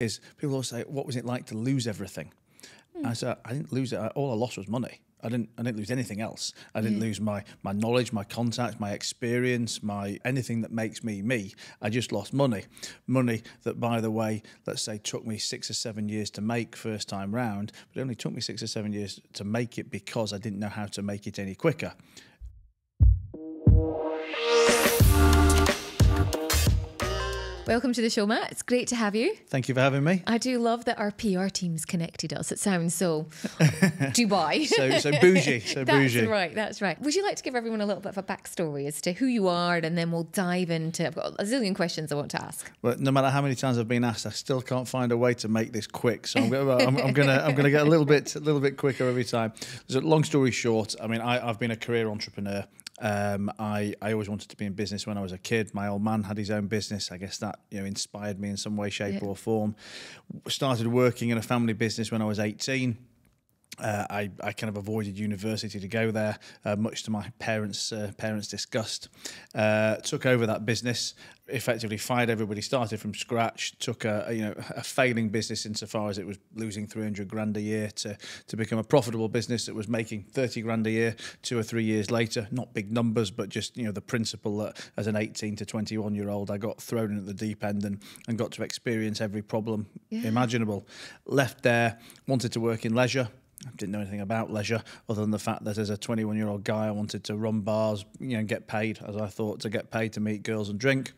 is people always say, what was it like to lose everything? I said, I didn't lose it. All I lost was money. I didn't lose anything else. I didn't lose my knowledge, my contacts, my experience, anything that makes me me. I just lost money. Money that, by the way, let's say took me 6 or 7 years to make first time round, but it only took me 6 or 7 years to make it because I didn't know how to make it any quicker. Welcome to the show, Matt. It's great to have you. Thank you for having me. I do love that our PR team's connected us. It sounds so Dubai. so bougie. So bougie. That's right. Would you like to give everyone a little bit of a backstory as to who you are, and then we'll dive into... I've got a zillion questions I want to ask. Well, no matter how many times I've been asked, I still can't find a way to make this quick. So I'm gonna get a little bit quicker every time. So long story short, I mean, I've been a career entrepreneur. I always wanted to be in business when I was a kid. My old man had his own business. I guess that inspired me in some way, shape or form. Started working in a family business when I was 18. I kind of avoided university to go there, much to my parents' disgust. Took over that business, effectively fired everybody, started from scratch. Took a failing business insofar as it was losing 300 grand a year to become a profitable business that was making 30 grand a year 2 or 3 years later. Not big numbers, but just the principle that as an 18 to 21 year old, I got thrown in at the deep end and got to experience every problem imaginable. Left there, wanted to work in leisure. I didn't know anything about leisure other than the fact that as a 21-year-old guy, I wanted to run bars, get paid, as I thought, to get paid to meet girls and drink.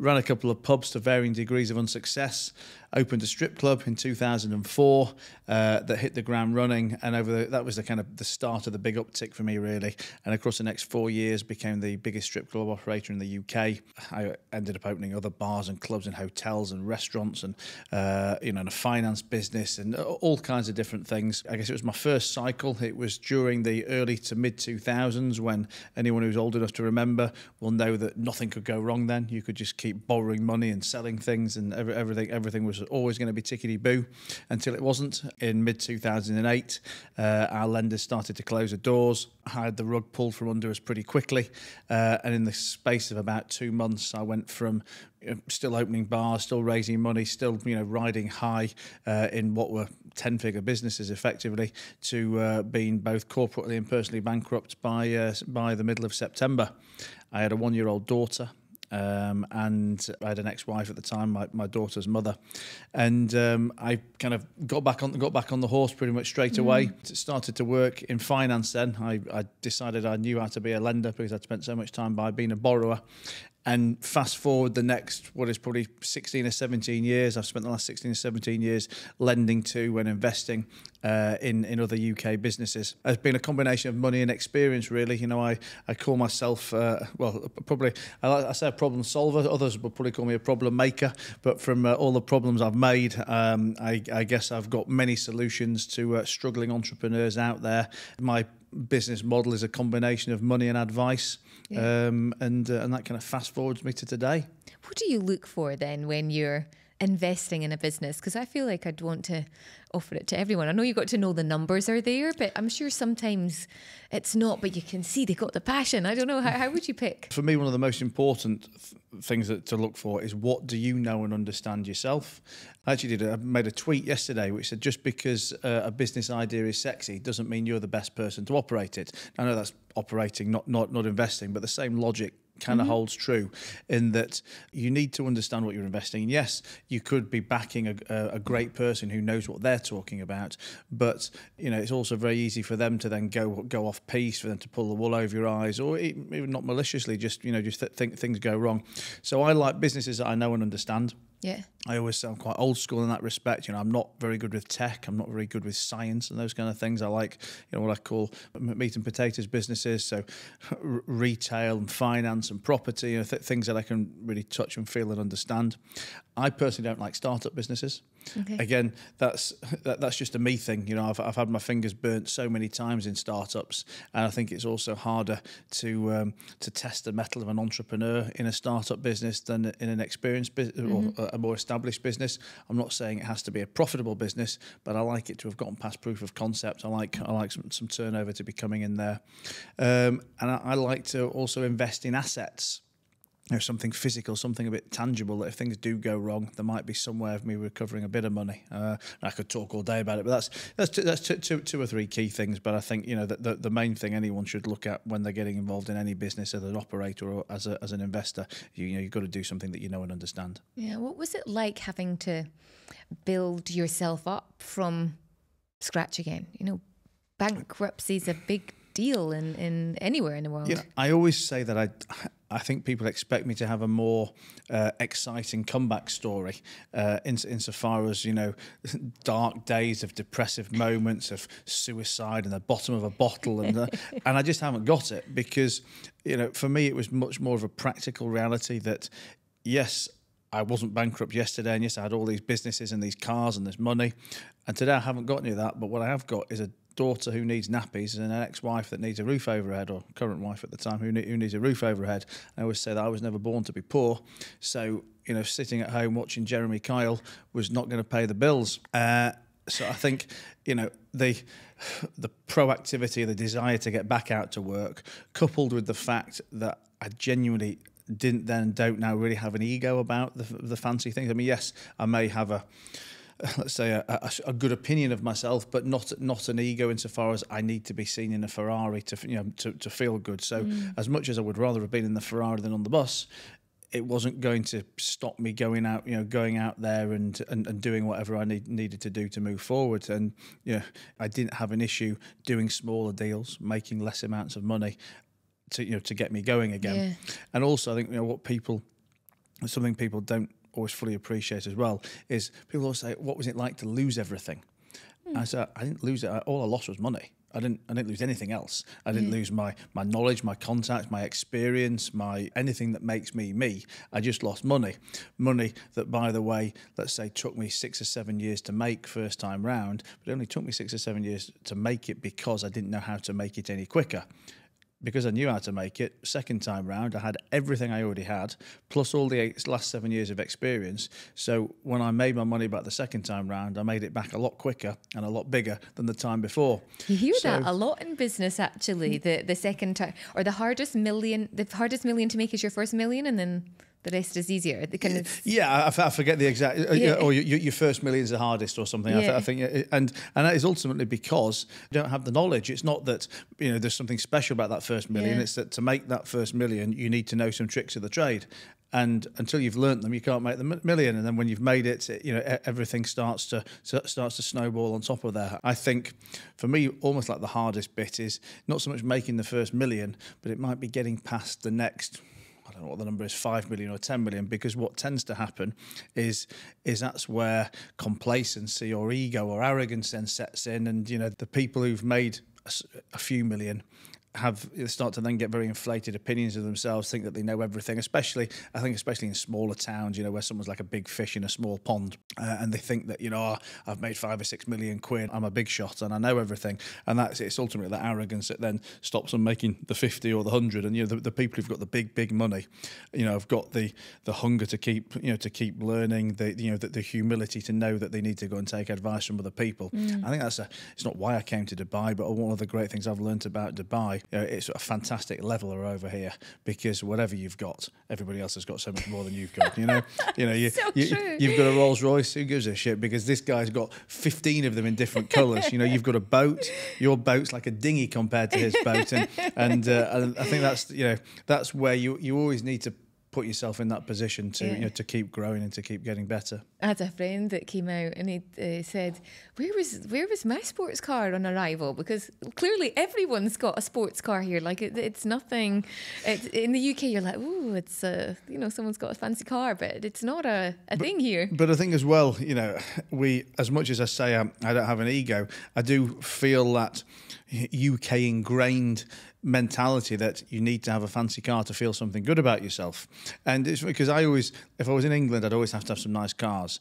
Ran a couple of pubs to varying degrees of unsuccess. Opened a strip club in 2004 that hit the ground running, and that was the start of the big uptick for me, really. And across the next 4 years, became the biggest strip club operator in the UK. I ended up opening other bars and clubs and hotels and restaurants and and a finance business and all kinds of different things. I guess it was my first cycle. It was during the early to mid 2000s when anyone who's old enough to remember will know that nothing could go wrong then. You could just keep borrowing money and selling things, and everything was always going to be tickety-boo until it wasn't. In mid-2008, our lenders started to close the doors. I had the rug pulled from under us pretty quickly, and in the space of about 2 months, I went from still opening bars, still raising money, still riding high in what were 10-figure businesses effectively, to being both corporately and personally bankrupt by the middle of September. I had a 1-year-old daughter. And I had an ex-wife at the time, my daughter's mother, and I kind of got back on the horse pretty much straight away. Started to work in finance. Then I decided I knew how to be a lender because I'd spent so much time by being a borrower. And fast forward the next, what is probably 16 or 17 years, I've spent the last 16 or 17 years lending to and investing in other UK businesses. It's been a combination of money and experience, really. I call myself, I say a problem solver. Others would probably call me a problem maker. But from all the problems I've made, I guess I've got many solutions to struggling entrepreneurs out there. My business model is a combination of money and advice, and that kind of fast forwards me to today. What do you look for then when you're investing in a business? Because I feel like I'd want to offer it to everyone. I know you got to know the numbers are there, but I'm sure sometimes it's not, but you can see they got the passion. I don't know, how would you pick? For me, one of the most important things to look for is, what do you know and understand yourself? I made a tweet yesterday which said, just because a business idea is sexy doesn't mean you're the best person to operate it. I know that's operating, not investing, but the same logic kind of holds true, in that you need to understand what you're investing in. Yes, you could be backing a great person who knows what they're talking about, but it's also very easy for them to then go off piece, for them to pull the wool over your eyes, or even not maliciously, just think things go wrong. So I like businesses that I know and understand. Yeah. I always sound quite old school in that respect. I'm not very good with tech. I'm not very good with science and those kind of things. I like, what I call meat and potatoes businesses. So retail and finance and property, things that I can really touch and feel and understand. I personally don't like startup businesses. Okay. Again, that's just a me thing. I've had my fingers burnt so many times in startups, and I think it's also harder to test the mettle of an entrepreneur in a startup business than in an experienced business or a more established business. I'm not saying it has to be a profitable business, but I like it to have gotten past proof of concept. I like some turnover to be coming in there, and I like to also invest in assets. something physical, something a bit tangible, that if things do go wrong, there might be some way of me recovering a bit of money. I could talk all day about it, but that's two or three key things. But I think, that the main thing anyone should look at when they're getting involved in any business as an operator or as an investor, you've got to do something that you know and understand. Yeah. What was it like having to build yourself up from scratch again? Bankruptcy is a big deal in anywhere in the world. I always say that I think people expect me to have a more exciting comeback story insofar as, dark days of depressive moments of suicide and the bottom of a bottle. And I just haven't got it because, for me, it was much more of a practical reality that, yes, I wasn't bankrupt yesterday, and yes, I had all these businesses and these cars and this money. And today I haven't got any of that, but what I have got is a daughter who needs nappies and an ex-wife that needs a roof over her head, or current wife at the time who needs a roof over her head. I always say that I was never born to be poor, so sitting at home watching Jeremy Kyle was not going to pay the bills. So I think the proactivity, the desire to get back out to work, coupled with the fact that I genuinely don't now really have an ego about the fancy things. I mean, yes, I may have let's say a good opinion of myself, but not an ego insofar as I need to be seen in a Ferrari to feel good. So as much as I would rather have been in the Ferrari than on the bus, it wasn't going to stop me going out there and doing whatever I needed to do to move forward. And I didn't have an issue doing smaller deals, making less amounts of money to get me going again. Yeah. And also I think something people don't always fully appreciate as well is people always say, what was it like to lose everything? I said, I didn't lose it. All I lost was money. I didn't lose anything else. I didn't lose my knowledge, my contacts, my experience, anything that makes me me. I just lost money. Money that, by the way, let's say took me 6 or 7 years to make first time round, but it only took me 6 or 7 years to make it because I didn't know how to make it any quicker. Because I knew how to make it, second time round, I had everything I already had, plus all the last 7 years of experience. So when I made my money back the second time round, I made it back a lot quicker and a lot bigger than the time before. You hear that a lot in business, actually. The second time, or the hardest million to make is your first million, and then the rest is easier. I forget the exact. Or your first million is the hardest, or something. Yeah. I think, and that is ultimately because you don't have the knowledge. It's not that there's something special about that first million. Yeah. It's that to make that first million, you need to know some tricks of the trade. And until you've learnt them, you can't make the million. And then when you've made it, everything starts to snowball on top of that. I think for me, almost like the hardest bit is not so much making the first million, but it might be getting past the next, I don't know what the number is, 5 million or 10 million, because what tends to happen is that's where complacency or ego or arrogance then sets in, and the people who've made a few million start to then get very inflated opinions of themselves, think that they know everything, especially in smaller towns, where someone's like a big fish in a small pond, and they think that, I've made 5 or 6 million quid, I'm a big shot and I know everything. And it's ultimately that arrogance that then stops them making the 50 or the 100. And, the people who've got the big money, have got the hunger to keep learning, the humility to know that they need to go and take advice from other people. I think it's not why I came to Dubai, but one of the great things I've learned about Dubai, it's a fantastic leveler over here, because whatever you've got, everybody else has got so much more than you've got. You've got a Rolls Royce, who gives a shit? Because this guy's got 15 of them in different colours. You've got a boat, your boat's like a dinghy compared to his boat, and I think that's where you always need to put yourself in that position to to keep growing and to keep getting better. I had a friend that came out and he said, where was my sports car on arrival? Because clearly everyone's got a sports car here. Like it's nothing. In the UK, you're like, oh, it's someone's got a fancy car, but it's not a thing here. But I think as well, we, as much as I say I don't have an ego, I do feel that UK ingrained mentality that you need to have a fancy car to feel something good about yourself. And it's because if I was in England, I'd always have to have some nice cars.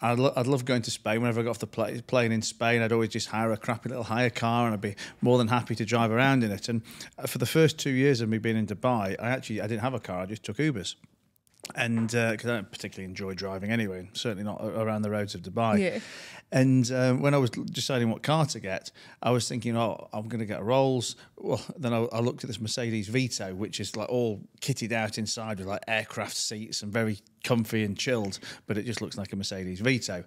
I'd love going to Spain. Whenever I got off the plane in Spain, I'd always just hire a crappy little hire car, and I'd be more than happy to drive around in it. And for the first 2 years of me being in Dubai, I didn't have a car. I just took Ubers. And because I don't particularly enjoy driving anyway, certainly not around the roads of Dubai. Yeah. And when I was deciding what car to get, I was thinking, oh, I'm going to get a Rolls. Well, then I looked at this Mercedes Vito, which is like all kitted out inside with like aircraft seats and very comfy and chilled, but it just looks like a Mercedes Vito.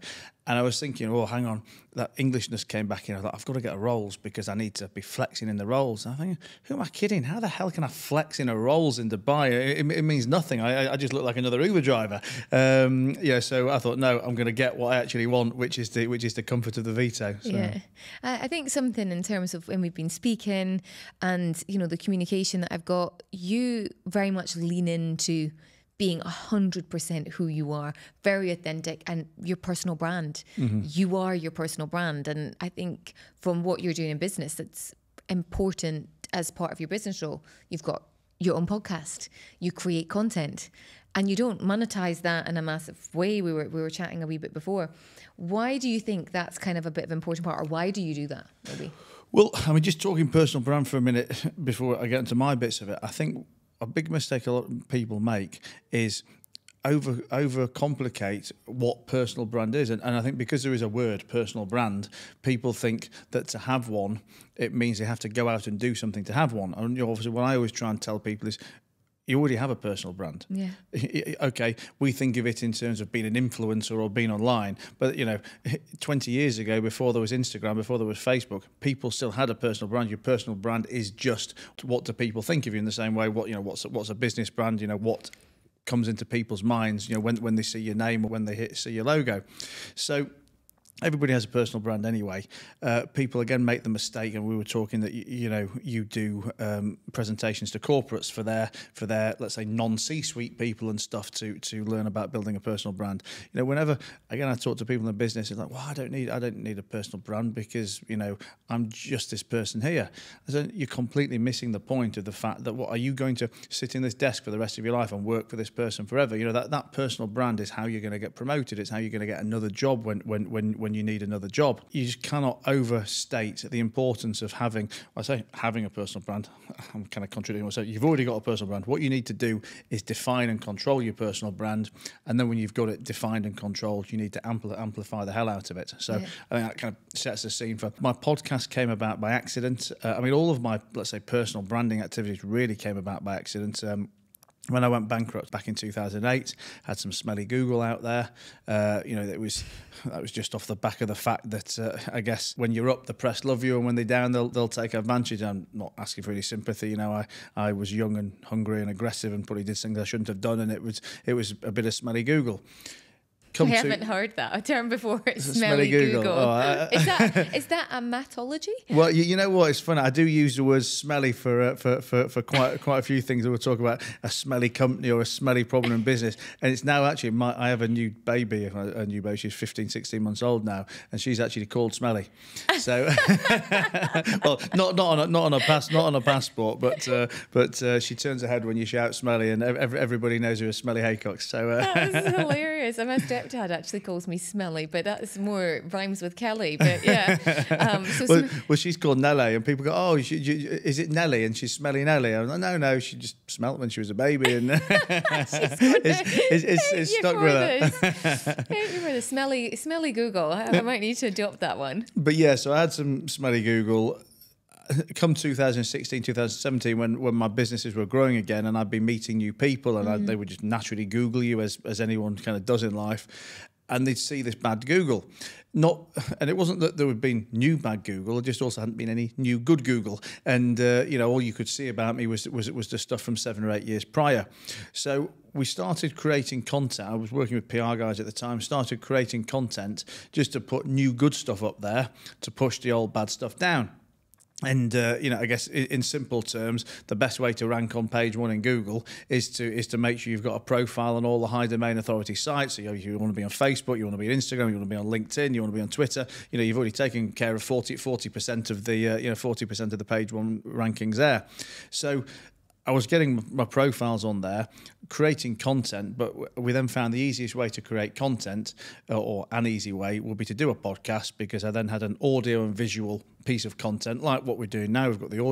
And I was thinking, oh, hang on, that Englishness came back in. I thought, I've got to get a Rolls because I need to be flexing in the Rolls. And I think, who am I kidding? How the hell can I flex in a Rolls in Dubai? It means nothing. I just look like another Uber driver. So I thought, no, I'm going to get what I actually want, which is the comfort of the Vito. So. Yeah, I think something in terms of when we've been speaking and, you know, the communication that I've got, you very much lean into being 100% who you are, very authentic, and your personal brand. Mm-hmm. You are your personal brand. And I think from what you're doing in business, it's important as part of your business role. You've got your own podcast, you create content, and you don't monetize that in a massive way. We were chatting a wee bit before. Why do you think that's kind of a bit of an important part, or why do you do that, maybe? Well, I mean, just talking personal brand for a minute before I get into my bits of it, I think a big mistake a lot of people make is overcomplicate what personal brand is. And I think because there is a word, personal brand, people think that to have one, it means they have to go out and do something to have one. And obviously what I always try and tell people is, you already have a personal brand. Yeah. Okay, we think of it in terms of being an influencer or being online, but 20 years ago, before there was Instagram, before there was Facebook, people still had a personal brand. Your personal brand is just what do people think of you, in the same way what's a business brand, what comes into people's minds, when they see your name or when they see your logo. So everybody has a personal brand anyway. People again make the mistake, and we were talking that you do presentations to corporates for their let's say non-C-suite people and stuff to learn about building a personal brand. Whenever again I talk to people in business, it's like, well, I don't need a personal brand because I'm just this person here. So you're completely missing the point of the fact that what are you going to sit in this desk for the rest of your life and work for this person forever? That personal brand is how you're going to get promoted. It's how you're going to get another job when you need another job. You just cannot overstate the importance of having a personal brand. I'm kind of contradicting myself. You've already got a personal brand. What you need to do is define and control your personal brand. And then when you've got it defined and controlled, you need to amplify the hell out of it. So yeah. I think that kind of sets the scene for my podcast came about by accident. All of my, let's say, personal branding activities really came about by accident. When I went bankrupt back in 2008, had some smelly Google out there. That was just off the back of the fact that I guess when you're up, the press love you, and when they're down, they'll take advantage. I'm not asking for any sympathy. I was young and hungry and aggressive and probably did things I shouldn't have done, and it was a bit of smelly Google. I haven't heard that term before. Smelly Google. Oh, is that a mathology? Well, you know what? It's funny. I do use the word smelly for quite a few things that we'll talk about. A smelly company or a smelly problem in business. And it's now actually I have a new baby. She's 15, 16 months old now, and she's actually called Smelly. So, well, not on a passport, but she turns her head when you shout Smelly, and everybody knows her as Smelly Haycox. So that's hilarious. My stepdad actually calls me Smelly, but that's more rhymes with Kelly. But yeah, well, she's called Nelly, and people go, "Oh, is it Nelly?" And she's Smelly Nelly. I'm like, no, she just smelt when she was a baby, and it's stuck with her. Thank you for the smelly Google. I might need to adopt that one. But yeah, so I had some smelly Google. Come 2016, 2017, when my businesses were growing again, and I'd be meeting new people, and they would just naturally Google you as anyone kind of does in life, and they'd see this bad Google. And it wasn't that there had been new bad Google; it just also hadn't been any new good Google. And all you could see about me was the stuff from 7 or 8 years prior. So we started creating content. I was working with PR guys at the time. Started creating content just to put new good stuff up there to push the old bad stuff down. And I guess in simple terms, the best way to rank on page 1 in Google is to make sure you've got a profile on all the high domain authority sites. So you want to be on Facebook, you want to be on Instagram, you want to be on LinkedIn, you want to be on Twitter. You've already taken care of 40% of the 40% of the page 1 rankings there. So I was getting my profiles on there, creating content, but we then found the easiest way to create content, or an easy way, would be to do a podcast, because I then had an audio and visual piece of content like what we're doing now. We've got the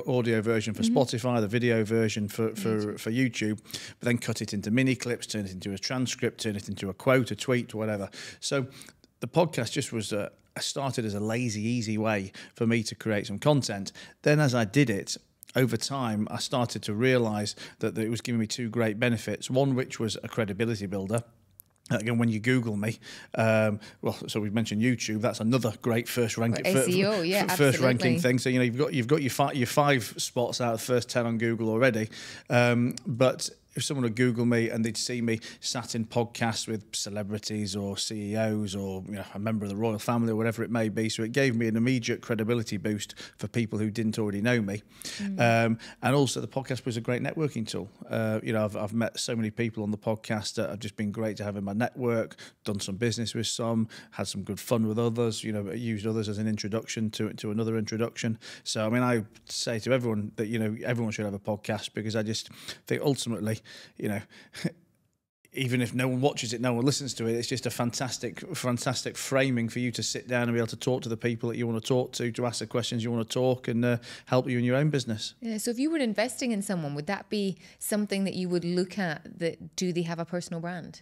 audio version for Spotify, the video version for YouTube, but then cut it into mini clips, turn it into a transcript, turn it into a quote, a tweet, whatever. So the podcast just was started as a lazy, easy way for me to create some content. Then as I did it, over time, I started to realise that it was giving me two great benefits. One, which was a credibility builder. Again, when you Google me, so we've mentioned YouTube. That's another great first ranking SEO, first ranking thing. So you've got your 5 spots out of the first 10 on Google already, but if someone would Google me and they'd see me sat in podcasts with celebrities or CEOs or a member of the royal family or whatever it may be, so it gave me an immediate credibility boost for people who didn't already know me. And also the podcast was a great networking tool. I've met so many people on the podcast that have just been great to have in my network, done some business with some, had some good fun with others, used others as an introduction to another introduction. So, I mean, I say to everyone that, everyone should have a podcast, because I just think ultimately, even if no one watches it, no one listens to it, it's just a fantastic framing for you to sit down and be able to talk to the people that you want to talk to ask the questions you want to talk, and help you in your own business. Yeah. So if you were investing in someone, would that be something that you would look at? That do they have a personal brand?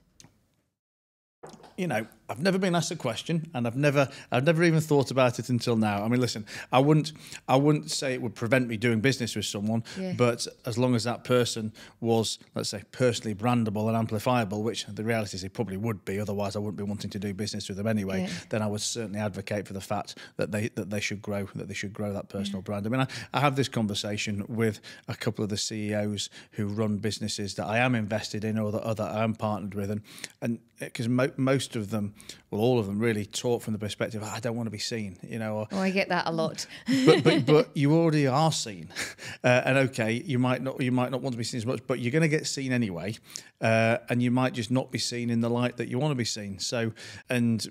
I've never been asked a question, and I've never even thought about it until now. I mean, listen, I wouldn't say it would prevent me doing business with someone, but as long as that person was, let's say, personally brandable and amplifiable, which the reality is they probably would be, otherwise I wouldn't be wanting to do business with them anyway. Then I would certainly advocate for the fact that they should grow that personal brand. I mean, I have this conversation with a couple of the CEOs who run businesses that I am invested in or that I am partnered with, and because most of them, well, all of them really talk from the perspective, I don't want to be seen, I get that a lot. but you already are seen, and okay, you might not want to be seen as much, but you're going to get seen anyway, and you might just not be seen in the light that you want to be seen. So, and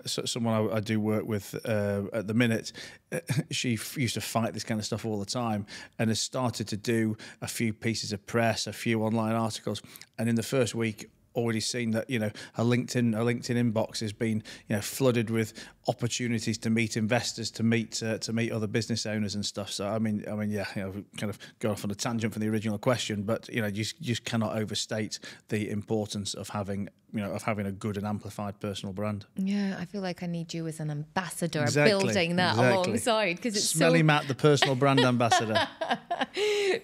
someone I do work with at the minute, she used to fight this kind of stuff all the time, and has started to do a few pieces of press, a few online articles, and in the first week, already seen that her LinkedIn inbox has been flooded with opportunities to meet investors, to meet other business owners and stuff. So I mean, kind of go off on a tangent from the original question, but you just cannot overstate the importance of having a good and amplified personal brand. Yeah, I feel like I need you as an ambassador, building that alongside, because it's Smelly Matt, the personal brand ambassador,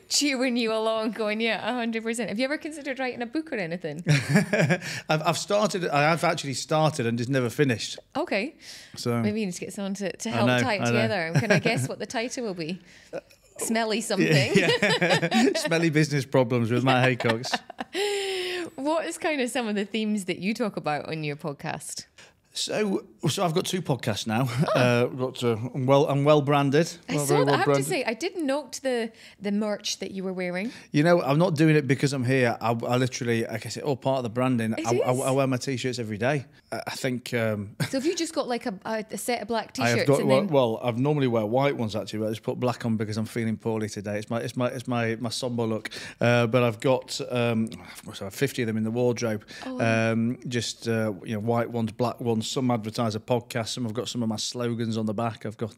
cheering you along, going 100%. Have you ever considered writing a book or anything? I've actually started and just never finished. Okay. So maybe you need to get someone to help tie it together. Can I guess what the title will be? Smelly something. Smelly business problems with Matt Haycox. What is kind of some of the themes that you talk about on your podcast? So I've got 2 podcasts now. I'm well branded. I saw that. I have to say, I did note the merch that you were wearing. I'm not doing it because I'm here. I literally, like I said, all part of the branding. I wear my t-shirts every day. I think. So have you just got like a set of black t-shirts? I've normally wear white ones actually, but I just put black on because I'm feeling poorly today. It's my somber look. But I've got 50 of them in the wardrobe. Just white ones, black ones. Some advertise a podcast. Some have got some of my slogans on the back. I've got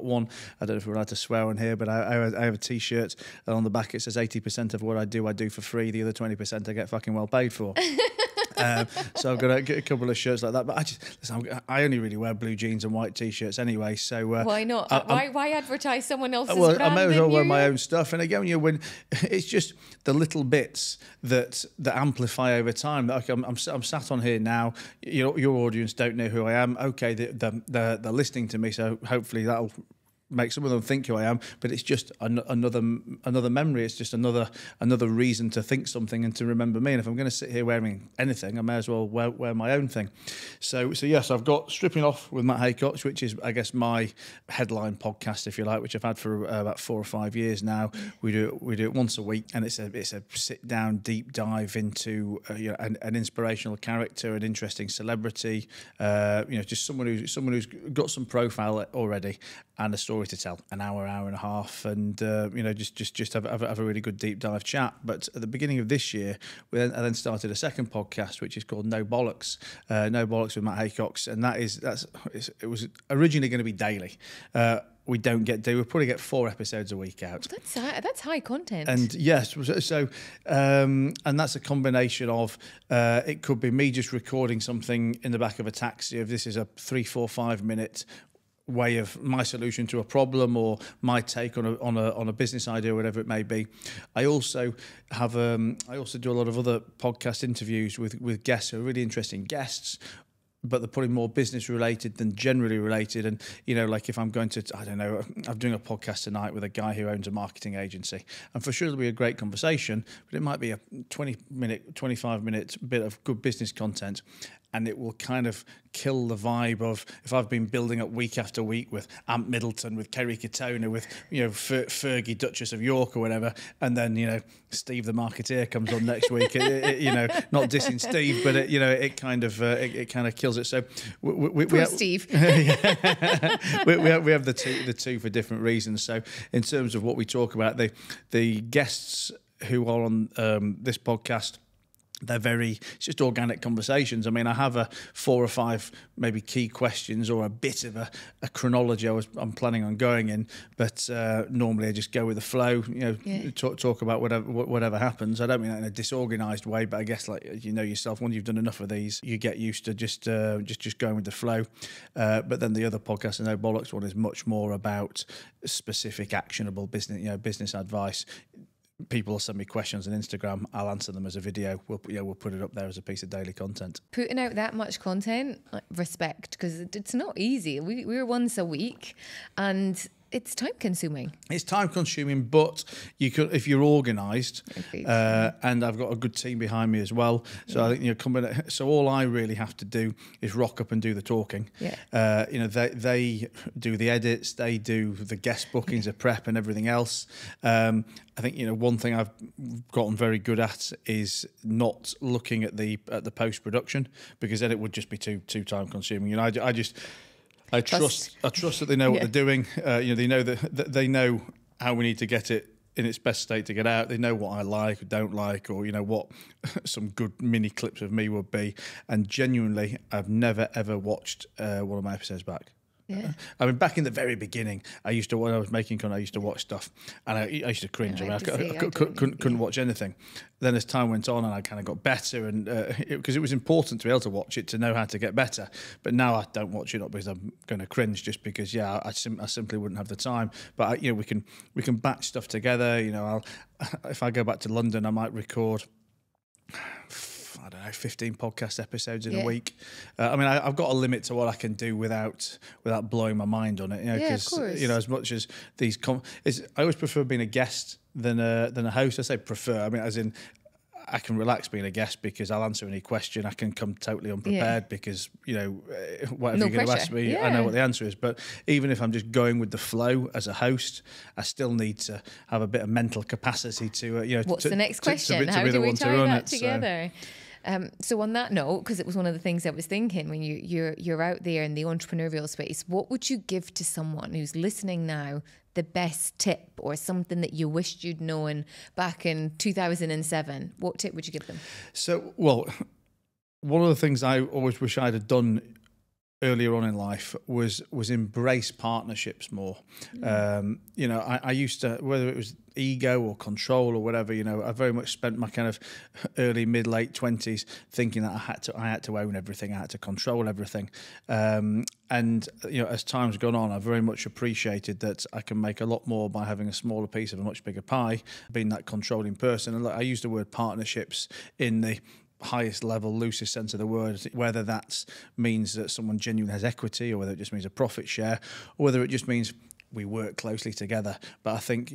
one. I don't know if we're allowed to swear on here, but I have a t-shirt, and on the back it says 80% of what I do for free. The other 20% I get fucking well paid for. So I've got a couple of shirts like that. But I only really wear blue jeans and white t-shirts anyway. So why not? Why advertise someone else's brand? I may as well wear my own stuff. And again, when it's just the little bits that amplify over time. Like I'm sat on here now. Your audience don't know who I am. Okay, they're listening to me, so hopefully that'll make some of them think who I am, but it's just another memory. It's just another reason to think something and to remember me. And if I'm going to sit here wearing anything, I may as well wear my own thing. So yes, I've got Stripping Off with Matt Haycox, which is, I guess, my headline podcast, if you like, which I've had for about 4 or 5 years now. We do it once a week, and it's a sit down deep dive into an inspirational character, an interesting celebrity, just someone who's got some profile already and a story story to tell, an hour and a half, and just have a really good deep dive chat. But at the beginning of this year, I then started a second podcast, which is called No Bollocks, No Bollocks with Matt Haycox, and it was originally going to be daily. We don't get we'll probably get 4 episodes a week out. That's high content. And yes, so and that's a combination of it could be me just recording something in the back of a taxi. If this is a 3, 4, 5 minute way of my solution to a problem or my take on a business idea or whatever it may be. I also have I also do a lot of other podcast interviews with guests who are really interesting guests, but they're probably more business related than generally related. And, like if I'm going to, I don't know, I'm doing a podcast tonight with a guy who owns a marketing agency. And for sure it'll be a great conversation, but it might be a 20-minute, 25-minute bit of good business content. And it will kind of kill the vibe of if I've been building up week after week with Ant Middleton, with Kerry Katona, with Fergie, Duchess of York or whatever, and then Steve the Marketeer comes on next week. Not dissing Steve, but it kind of kills it. So we Poor have, Steve. we have the two for different reasons. So in terms of what we talk about, the guests who are on this podcast, it's just organic conversations. I mean, I have 4 or 5 maybe key questions or a bit of a chronology I'm planning on going in, but normally I just go with the flow, talk about whatever happens. I don't mean that in a disorganized way, but I guess yourself, when you've done enough of these, you get used to just going with the flow. But then the other podcast, the No Bollocks one, is much more about specific actionable business advice. People will send me questions on Instagram. I'll answer them as a video. We'll put it up there as a piece of daily content. Putting out that much content, respect, because it's not easy. We're once a week, and it's time consuming. It's time consuming, but you could, if you're organised, and I've got a good team behind me as well. So I think so all I really have to do is rock up and do the talking. Yeah. They do the edits, they do the guest bookings, the prep, and everything else. I think one thing I've gotten very good at is not looking at the post production, because then it would just be too time consuming. I trust that they know what they're doing. They know that they know how we need to get it in its best state to get out. They know what I like or don't like, or what some good mini clips of me would be. And genuinely, I've never ever watched one of my episodes back. Yeah. I mean, back in the very beginning, when I was making content, I used to watch stuff, and I used to cringe. I couldn't watch anything. Then as time went on, and I kind of got better, and because it was important to be able to watch it to know how to get better. But now I don't watch it, not because I'm going to cringe, just because I simply wouldn't have the time. But we can batch stuff together. If I go back to London, I might record 15 podcast episodes in a week. I mean, I've got a limit to what I can do without blowing my mind on it. Because as much as these, I always prefer being a guest than a host. I say prefer. I mean, as in, I can relax being a guest because I'll answer any question. I can come totally unprepared because whatever you're going to ask me, I know what the answer is. But even if I'm just going with the flow as a host, I still need to have a bit of mental capacity to what's the next question? How do we tie that together? So on that note, because it was one of the things I was thinking, when you're out there in the entrepreneurial space, what would you give to someone who's listening now, the best tip or something that you wished you'd known back in 2007? What tip would you give them? So, well, one of the things I always wish I'd have done earlier on in life was embrace partnerships more. I used to, whether it was ego or control or whatever, I very much spent my kind of early, mid, late 20s thinking that I had to own everything, I had to control everything. And as time's gone on, I've very much appreciated that I can make a lot more by having a smaller piece of a much bigger pie, being that controlling person. And I use the word partnerships in the highest level, loosest sense of the word, whether that means that someone genuinely has equity, or whether it just means a profit share, or whether it just means we work closely together. But I think,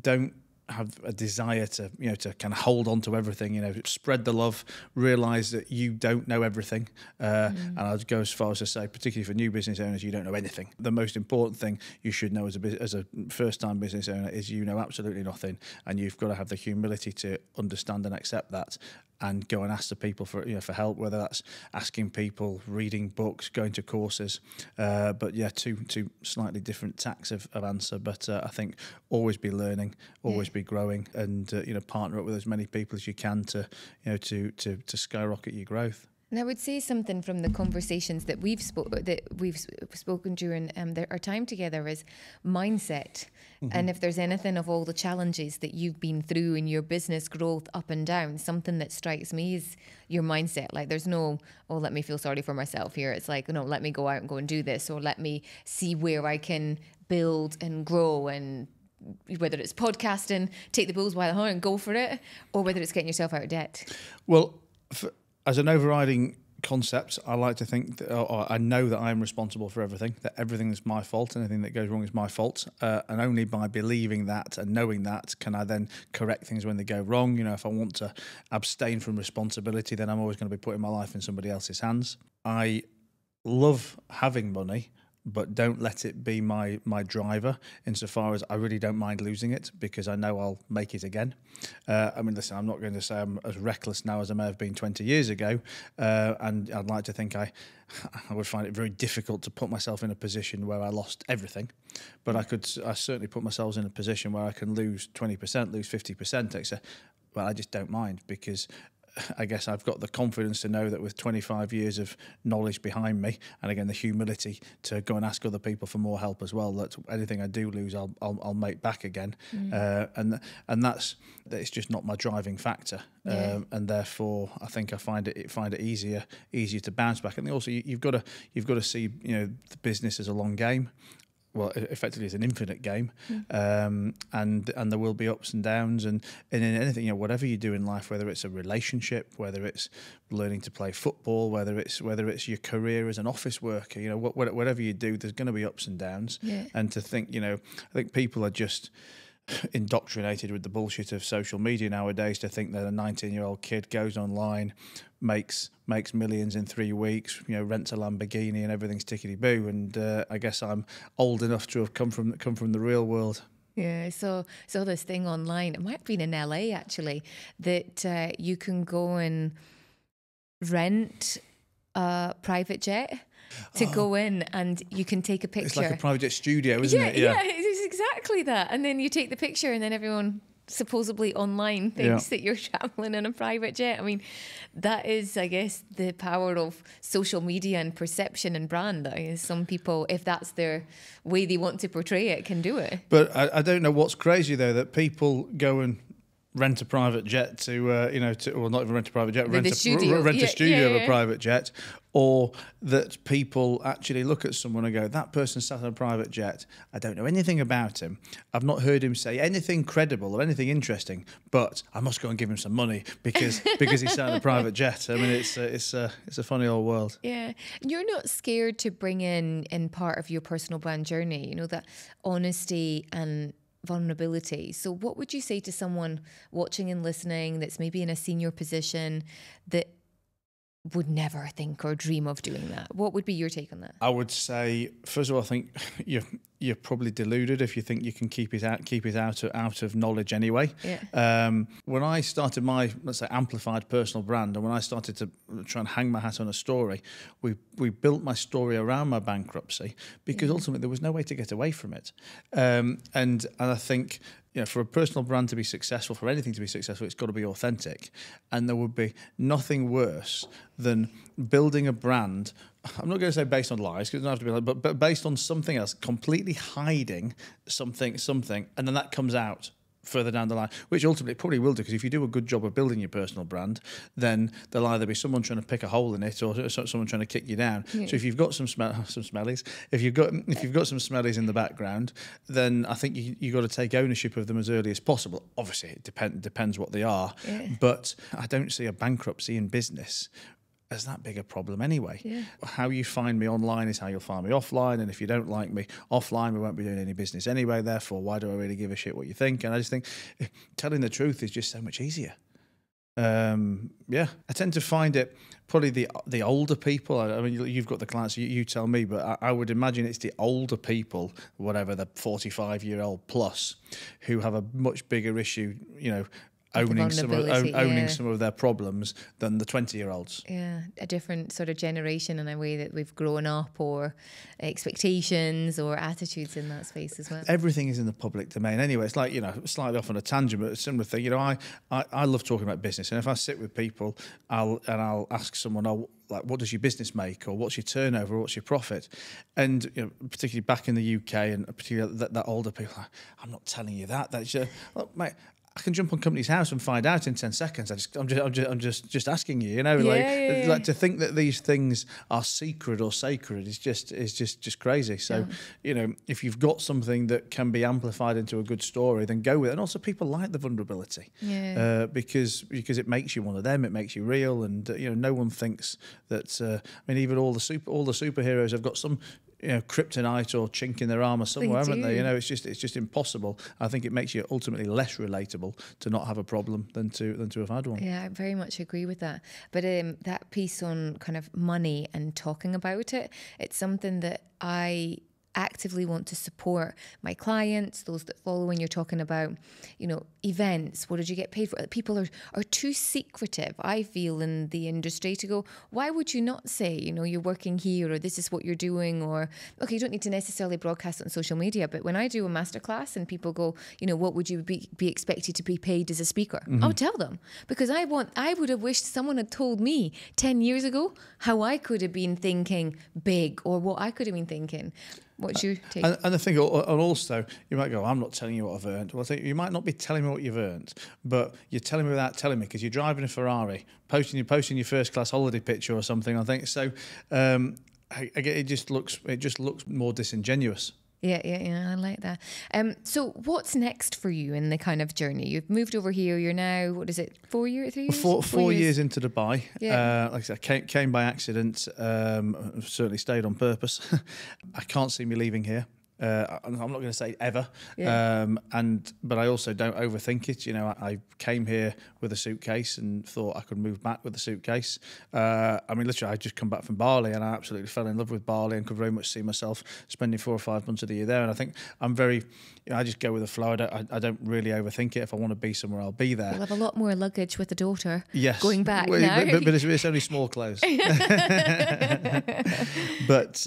don't have a desire to, to kind of hold on to everything, spread the love, realize that you don't know everything. And I'd go as far as to say, particularly for new business owners, you don't know anything. The most important thing you should know as a first-time business owner is you know absolutely nothing, and you've got to have the humility to understand and accept that. and go and ask the people for for help, whether that's asking people, reading books, going to courses. But yeah, two slightly different tacks of answer. But I think always be learning, always be growing, and partner up with as many people as you can to skyrocket your growth. And I would say something from the conversations that we've spoken during our time together is mindset. Mm-hmm. And if there's anything of all the challenges that you've been through in your business growth up and down, something that strikes me is your mindset. Like there's no, let me feel sorry for myself here. It's like, no, let me go out and go and do this, or let me see where I can build and grow, and whether it's podcasting, take the bulls by the horn and go for it, or whether it's getting yourself out of debt. Well, as an overriding concept, I like to think that, or I know that I'm responsible for everything, that everything is my fault, anything that goes wrong is my fault. And only by believing that and knowing that can I then correct things when they go wrong. If I want to abstain from responsibility, then I'm always going to be putting my life in somebody else's hands. I love having money, but don't let it be my driver, insofar as I really don't mind losing it, because I know I'll make it again. Listen, I'm not going to say I'm as reckless now as I may have been 20 years ago, and I'd like to think I would find it very difficult to put myself in a position where I lost everything, but I certainly put myself in a position where I can lose 20%, lose 50%, etc. Well, I just don't mind, because I guess I've got the confidence to know that with 25 years of knowledge behind me, and again the humility to go and ask other people for more help as well, that anything I do lose, I'll make back again. And that's just not my driving factor, and therefore I think I find it easier to bounce back. And also you've got to see the business as a long game. Well, effectively, it's an infinite game, and there will be ups and downs, and in anything, whatever you do in life, whether it's a relationship, whether it's learning to play football, whether it's your career as an office worker, whatever you do, there's going to be ups and downs. Yeah. And to think, I think people are just indoctrinated with the bullshit of social media nowadays to think that a 19-year-old kid goes online, makes millions in 3 weeks, rents a Lamborghini and everything's tickety-boo. And I guess I'm old enough to have come from the real world. Yeah, so this thing online, it might have been in LA actually, that you can go and rent a private jet to go in, and you can take a picture. It's like a private jet studio, isn't it? Yeah, it's exactly that. And then you take the picture, and then everyone supposedly online thinks that you're traveling in a private jet. I mean, that is, I guess, the power of social media and perception and brand. That is, some people, if that's their way they want to portray it, can do it. But I don't know what's crazy though, that people go and rent a private jet or not even rent a private jet, rent a studio of a private jet, or that people actually look at someone and go, that person sat on a private jet, I don't know anything about him, I've not heard him say anything credible or anything interesting, but I must go and give him some money because he sat on a private jet. I mean, it's a funny old world. Yeah, you're not scared to bring in part of your personal brand journey, that honesty and vulnerability. So what would you say to someone watching and listening that's maybe in a senior position that would never think or dream of doing that? What would be your take on that? I would say, first of all, I think you're probably deluded if you think you can keep it out of knowledge anyway. Yeah. When I started my, let's say, amplified personal brand, and when I started to try and hang my hat on a story, we built my story around my bankruptcy, because ultimately there was no way to get away from it. And I think, for a personal brand to be successful, for anything to be successful, it's got to be authentic. And there would be nothing worse than building a brand, I'm not going to say based on lies, because it doesn't have to be, but based on something else, completely hiding something, and then that comes out further down the line, which ultimately it probably will do, because if you do a good job of building your personal brand, then there'll either be someone trying to pick a hole in it, or someone trying to kick you down. Yeah. So if you've got some smellies, if you've got some smellies in the background, then I think you got to take ownership of them as early as possible. Obviously, it depends what they are, but I don't see a bankruptcy in business as that big a problem anyway. Yeah. How you find me online is how you'll find me offline, and if you don't like me offline, we won't be doing any business anyway, therefore why do I really give a shit what you think? And I just think telling the truth is just so much easier. I tend to find it probably the older people. I mean, you've got the clients, you tell me, but I would imagine it's the older people, whatever, the 45-year-old plus, who have a much bigger issue, owning vulnerability, some of their problems than the 20-year-olds. Yeah, a different sort of generation in a way that we've grown up, or expectations or attitudes in that space as well. Everything is in the public domain anyway. It's like, slightly off on a tangent, but a similar thing. I love talking about business, and if I sit with people, I'll ask someone, like, what does your business make, or what's your turnover, or what's your profit? And particularly back in the UK, and particularly that older people, I'm not telling you that. That's look, mate. I can jump on Company's House and find out in 10 seconds. I'm just asking you, like to think that these things are secret or sacred is just crazy. So, if you've got something that can be amplified into a good story, then go with it. And also, people like the vulnerability, because it makes you one of them. It makes you real, and no one thinks that. Even all the superheroes have got some kryptonite or chink in their armour somewhere, haven't they? It's just impossible. I think it makes you ultimately less relatable to not have a problem than to have had one. Yeah, I very much agree with that. But that piece on kind of money and talking about it, it's something that I actively want to support my clients, those that follow, when you're talking about, events, what did you get paid for? People are too secretive, I feel, in the industry to go, why would you not say, you're working here, or this is what you're doing, or, okay, you don't need to necessarily broadcast it on social media, but when I do a masterclass and people go, what would you be expected to be paid as a speaker? Mm-hmm. I'll tell them, because I would have wished someone had told me 10 years ago how I could have been thinking big, or what I could have been thinking. What's your take? And the thing, and also, you might go, I'm not telling you what I've earned. Well, I think you might not be telling me what you've earned, but you're telling me without telling me, because you're driving a Ferrari, posting your first class holiday picture or something. I think so. It just looks more disingenuous. Yeah, I like that. So what's next for you in the kind of journey? You've moved over here. You're now, what is it, 4 years, 3 years? Four years into Dubai. Yeah. Like I said, came by accident. Certainly stayed on purpose. I can't see me leaving here. I'm not going to say ever, but I also don't overthink it. I came here with a suitcase and thought I could move back with a suitcase. Literally, I just come back from Bali, and I absolutely fell in love with Bali and could very much see myself spending 4 or 5 months of the year there. And I think I'm very, I just go with the flow. I don't really overthink it. If I want to be somewhere, I'll be there. We'll have a lot more luggage with the daughter. Yes, going back now. But it's only small clothes. But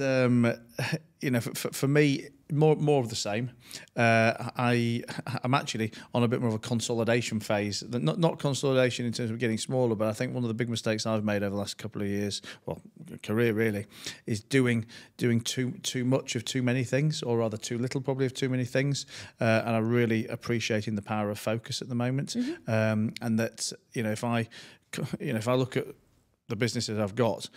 for me, more of the same. I'm actually on a bit more of a consolidation phase. Not consolidation in terms of getting smaller, but I think one of the big mistakes I've made over the last couple of years, well, career really, is doing too much of too many things, or rather too little probably of too many things. And I'm really appreciating the power of focus at the moment. Mm-hmm. And that if I look at the businesses I've got,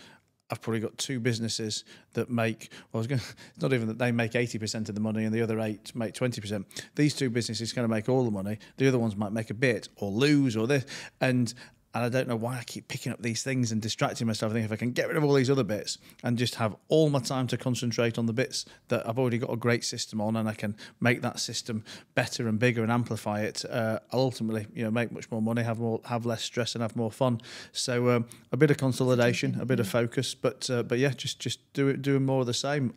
I've probably got 2 businesses that make, it's not even that they make 80% of the money and the other 8 make 20%. These 2 businesses are going to make all the money. The other ones might make a bit or lose or this. And I don't know why I keep picking up these things and distracting myself. I think if I can get rid of all these other bits and just have all my time to concentrate on the bits that I've already got a great system on, and I can make that system better and bigger and amplify it, I'll ultimately, make much more money, have less stress, and have more fun. So a bit of consolidation, a bit of focus, but yeah, just doing more of the same.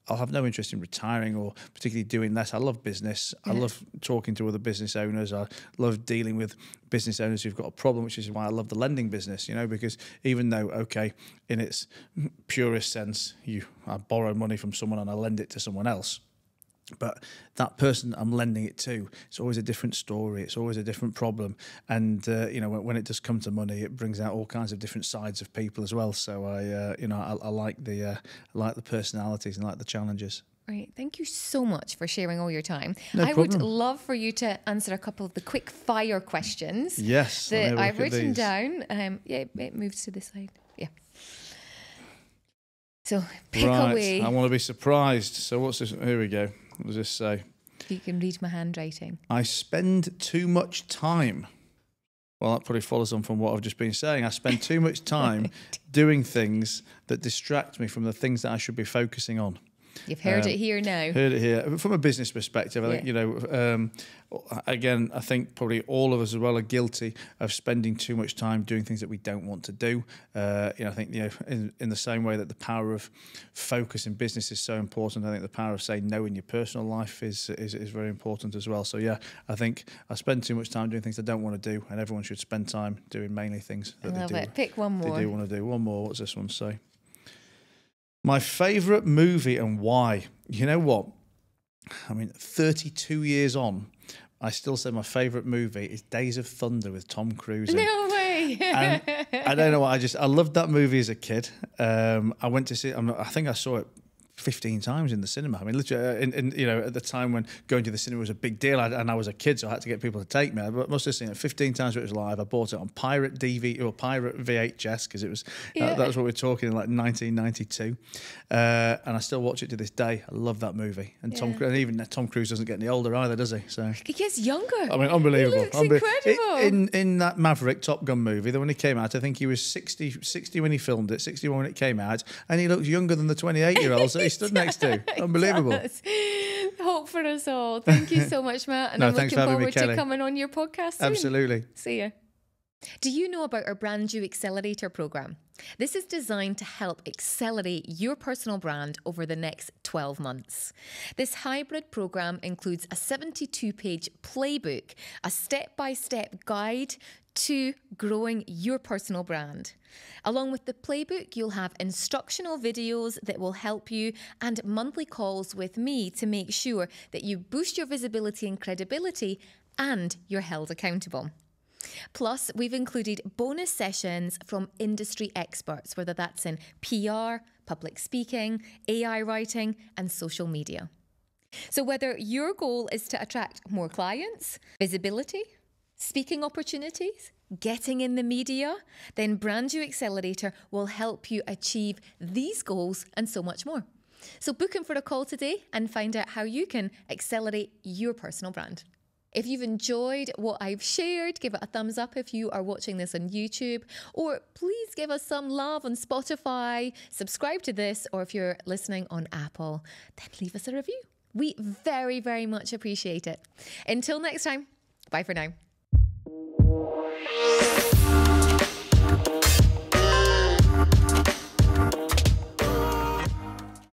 I'll have no interest in retiring or particularly doing less. I love business. Yeah. I love talking to other business owners. I love dealing with business owners who've got a problem, which is why I love the lending business, because even though, okay, in its purest sense, I borrow money from someone and I lend it to someone else, but that person I'm lending it to, it's always a different story. It's always a different problem. And, when it does come to money, it brings out all kinds of different sides of people as well. So I like the personalities and like the challenges. Right. Thank you so much for sharing all your time. No problem. Would love for you to answer a couple of the quick fire questions. Yes. That I've written down. It moves to this side. Yeah. So pick away. I want to be surprised. So what's this? Here we go. What does this say? You can read my handwriting. I spend too much time. Well, that probably follows on from what I've just been saying. I spend too much time doing things that distract me from the things that I should be focusing on. You've heard it here now. Heard it here. From a business perspective, I think, again, I think probably all of us as well are guilty of spending too much time doing things that we don't want to do. I think, in the same way that the power of focus in business is so important, I think the power of saying no in your personal life is very important as well. So, yeah, I think I spend too much time doing things I don't want to do, and everyone should spend time doing mainly things that I love it. Pick one more. They do want to do. One more. What's this one say? My favourite movie and why? You know what? I mean, 32 years on, I still say my favourite movie is Days of Thunder with Tom Cruise. No way! And I don't know what, I loved that movie as a kid. I went to see it, I think I saw it 15 times in the cinema. I mean, literally, at the time when going to the cinema was a big deal, and I was a kid, so I had to get people to take me. I must have seen it 15 times when it was live. I bought it on pirate DVD or pirate VHS because it was that was what we're talking in like 1992, and I still watch it to this day. I love that movie, and Tom Cruise doesn't get any older either, does he? So he gets younger. I mean, unbelievable. He looks incredible. In that Maverick Top Gun movie, when he came out, I think he was 60 when he filmed it, 61 when it came out, and he looks younger than the 28-year-old. He stood next to. Unbelievable. Hope for us all. Thank you so much, Matt. And I'm looking forward to coming on your podcast soon. Absolutely. See ya. Do you know about our brand new Accelerator program? This is designed to help accelerate your personal brand over the next 12 months. This hybrid program includes a 72-page playbook, a step-by-step guide to growing your personal brand. Along with the playbook, you'll have instructional videos that will help you and monthly calls with me to make sure that you boost your visibility and credibility and you're held accountable. Plus, we've included bonus sessions from industry experts, whether that's in PR, public speaking, AI writing, and social media. So whether your goal is to attract more clients, visibility, speaking opportunities, getting in the media, then Brand New Accelerator will help you achieve these goals and so much more. So book in for a call today and find out how you can accelerate your personal brand. If you've enjoyed what I've shared, give it a thumbs up if you are watching this on YouTube, or please give us some love on Spotify, subscribe to this, or if you're listening on Apple, then leave us a review. We very, very much appreciate it. Until next time, bye for now.